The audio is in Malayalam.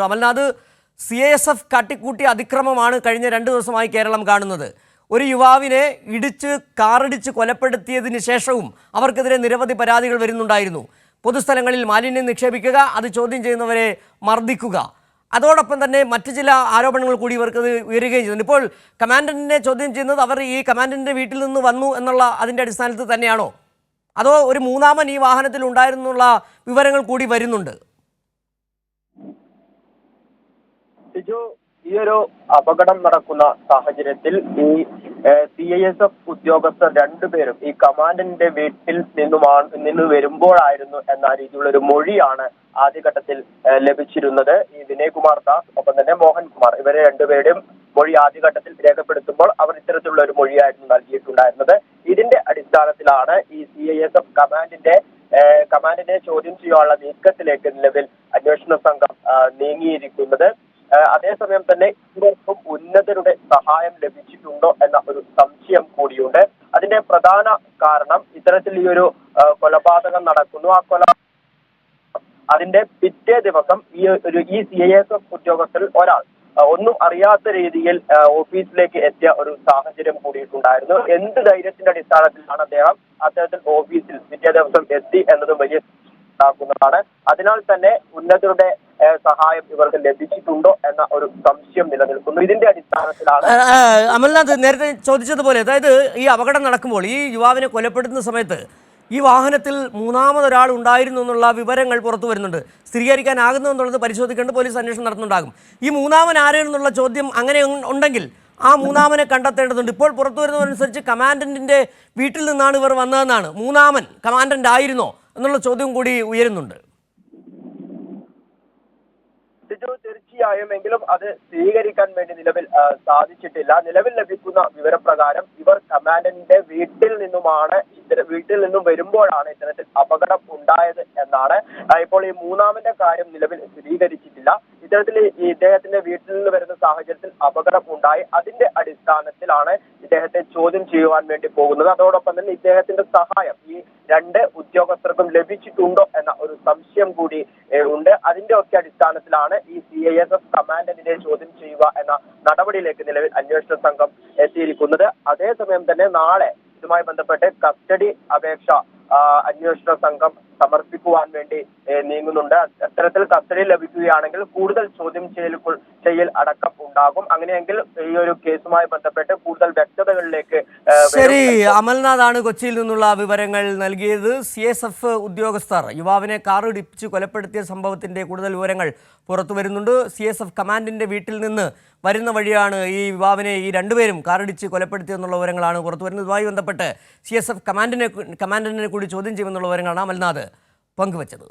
അമൽനാഥ്, CISF കാട്ടിക്കൂട്ടി അതിക്രമമാണ് കഴിഞ്ഞ 2 ദിവസമായി കേരളം കാണുന്നത്. ഒരു യുവാവിനെ കാറിടിച്ച് കൊലപ്പെടുത്തിയതിന് ശേഷവും അവർക്കെതിരെ നിരവധി പരാതികൾ വരുന്നുണ്ടായിരുന്നു. പൊതുസ്ഥലങ്ങളിൽ മാലിന്യം നിക്ഷേപിക്കുക, അത് ചോദ്യം ചെയ്യുന്നവരെ മർദ്ദിക്കുക, അതോടൊപ്പം തന്നെ മറ്റു ചില ആരോപണങ്ങൾ കൂടി ഇവർക്ക് ഉയരുകയും ചെയ്യുന്നുണ്ട്. ഇപ്പോൾ കമാൻഡന്റിനെ ചോദ്യം ചെയ്യുന്നത് അവർ ഈ കമാൻഡന്റിന്റെ വീട്ടിൽ നിന്ന് വന്നു എന്നുള്ള അതിൻ്റെ അടിസ്ഥാനത്തിൽ തന്നെയാണോ, അതോ ഒരു മൂന്നാമൻ ഈ വാഹനത്തിൽ ഉണ്ടായിരുന്നുള്ള വിവരങ്ങൾ കൂടി വരുന്നുണ്ട്? ഈ ഒരു അപകടം നടക്കുന്ന സാഹചര്യത്തിൽ ഈ CISF ഉദ്യോഗസ്ഥർ രണ്ടുപേരും ഈ കമാൻഡന്റിന്റെ വീട്ടിൽ നിന്ന് വരുമ്പോഴായിരുന്നു എന്ന രീതിയിലുള്ള ഒരു മൊഴിയാണ് ആദ്യഘട്ടത്തിൽ ലഭിച്ചിരുന്നത്. ഈ വിനയ്കുമാർ ദാസ് ഒപ്പം തന്നെ മോഹൻകുമാർ, ഇവരെ രണ്ടുപേരുടെയും മൊഴി ആദ്യഘട്ടത്തിൽ രേഖപ്പെടുത്തുമ്പോൾ അവർ ഇത്തരത്തിലുള്ള ഒരു മൊഴിയായിരുന്നു നൽകിയിട്ടുണ്ടായിരുന്നത്. ഇതിന്റെ അടിസ്ഥാനത്തിലാണ് ഈ CISF കമാൻഡിനെ ചോദ്യം ചെയ്യാനുള്ള നീക്കത്തിലേക്ക് നിലവിൽ അന്വേഷണ സംഘം നീങ്ങിയിരിക്കുന്നത്. അതേസമയം തന്നെ ഇവർക്കും ഉന്നതരുടെ സഹായം ലഭിച്ചിട്ടുണ്ടോ എന്ന ഒരു സംശയം കൂടിയുണ്ട്. അതിന്റെ പ്രധാന കാരണം ഇത്തരത്തിൽ ഈ ഒരു കൊലപാതകം നടക്കുന്നു. അതിന്റെ പിറ്റേ ദിവസം ഈ CISF ഉദ്യോഗസ്ഥരിൽ ഒരാൾ ഒന്നും അറിയാത്ത രീതിയിൽ ഓഫീസിലേക്ക് എത്തിയ ഒരു സാഹചര്യം കൂടിയിട്ടുണ്ടായിരുന്നു. എന്ത് ധൈര്യത്തിന്റെ അടിസ്ഥാനത്തിലാണ് അദ്ദേഹം അത്തരത്തിൽ ഓഫീസിൽ പിറ്റേ ദിവസം എത്തി എന്നതും വലിയ ാണ്. അതിനാൽ തന്നെ ഉന്നതരുടെ സഹായം ഇവർക്ക് ലഭിച്ചിട്ടുണ്ടോ എന്ന ഒരു സംശയം നിലനിൽക്കുന്നു. ഇതിന്റെ അടിസ്ഥാനത്തിലാണ് അമൽനാഥ് നേരത്തെ ചോദിച്ചതുപോലെ, അതായത് ഈ അപകടം നടക്കുമ്പോൾ ഈ യുവാവിനെ കൊലപ്പെടുത്തുന്ന സമയത്ത് ഈ വാഹനത്തിൽ മൂന്നാമതൊരാൾ ഉണ്ടായിരുന്നു എന്നുള്ള വിവരങ്ങൾ പുറത്തു വരുന്നുണ്ട്. സ്ഥിരീകരിക്കാനാകുന്നു എന്നുള്ളത് പരിശോധിക്കേണ്ട പോലീസ് അന്വേഷണം നടത്തുന്നുണ്ടാകും. ഈ മൂന്നാമൻ ആരെന്നുള്ള ചോദ്യം അങ്ങനെ ഉണ്ടെങ്കിൽ ആ മൂന്നാമനെ കണ്ടെത്തേണ്ടതുണ്ട്. ഇപ്പോൾ പുറത്തു വരുന്നതനുസരിച്ച് കമാൻഡന്റിന്റെ വീട്ടിൽ നിന്നാണ് ഇവർ വന്നതെന്നാണ്. മൂന്നാമൻ കമാൻഡന്റ് ആയിരുന്നോ എന്നുള്ള ചോദ്യം കൂടി ഉയരുന്നുണ്ട്. തീർച്ചയായും, എങ്കിലും അത് സ്വീകരിക്കാൻ വേണ്ടി നിലവിൽ സാധിച്ചിട്ടില്ല. നിലവിൽ ലഭിക്കുന്ന വിവരപ്രകാരം ഇവർ കമാൻഡന്റിന്റെ വീട്ടിൽ നിന്നും വരുമ്പോഴാണ് ഇത്തരത്തിൽ അപകടം ഉണ്ടായത് എന്നാണ്. ഇപ്പോൾ ഈ മൂന്നാമന്റെ കാര്യം നിലവിൽ സ്ഥിരീകരിച്ചിട്ടില്ല. ഇത്തരത്തിൽ ഇദ്ദേഹത്തിന്റെ വീട്ടിൽ നിന്ന് വരുന്ന സാഹചര്യത്തിൽ അപകടം ഉണ്ടായി. അതിന്റെ അടിസ്ഥാനത്തിലാണ് ഇദ്ദേഹത്തെ ചോദ്യം ചെയ്യുവാൻ വേണ്ടി പോകുന്നത്. അതോടൊപ്പം തന്നെ ഇദ്ദേഹത്തിന്റെ സഹായം ഈ 2 ഉദ്യോഗസ്ഥർക്കും ലഭിച്ചിട്ടുണ്ടോ എന്ന ഒരു സംശയം കൂടി ഉണ്ട്. അതിന്റെ ഒക്കെ അടിസ്ഥാനത്തിലാണ് ഈ CISF കമാൻഡന്റിനെ ചോദ്യം ചെയ്യുക എന്ന നടപടിയിലേക്ക് നിലവിൽ അന്വേഷണ സംഘം എത്തിയിരിക്കുന്നത്. അതേസമയം തന്നെ നാളെ ഇതുമായി ബന്ധപ്പെട്ട് കസ്റ്റഡി അപേക്ഷ അന്വേഷണ സംഘം സമർപ്പിക്കുവാൻ വേണ്ടി നീങ്ങുന്നുണ്ട്. അത്തരത്തിൽ കസ്റ്റഡി ലഭിക്കുകയാണെങ്കിൽ കൂടുതൽ ചോദ്യം ചെയ്യൽ അടക്കം ഉണ്ടാകും. അങ്ങനെയെങ്കിൽ ഈ ഒരു കേസുമായി ബന്ധപ്പെട്ട് കൂടുതൽ വ്യക്തതകളിലേക്ക്. ശരി, അമൽനാഥാണ് കൊച്ചിയിൽ നിന്നുള്ള വിവരങ്ങൾ നൽകിയത്. CISF ഉദ്യോഗസ്ഥർ യുവാവിനെ കാറിടിച്ച് കൊലപ്പെടുത്തിയ സംഭവത്തിന്റെ കൂടുതൽ വിവരങ്ങൾ പുറത്തു വരുന്നുണ്ട്. CISF കമാൻഡിന്റെ വീട്ടിൽ നിന്ന് വരുന്ന വഴിയാണ് ഈ യുവാവിനെ ഈ 2 പേരും കാറിടിച്ച് കൊലപ്പെടുത്തിയെന്നുള്ള വിവരങ്ങളാണ് പുറത്തു വരുന്നത്. ഇതുമായി ബന്ധപ്പെട്ട് CISF കമാൻഡന്റിനെ കൂടി ചോദ്യം ചെയ്യുമെന്നുള്ള വിവരങ്ങളാണ് അമൽനാഥ് പങ്കുവച്ചത്.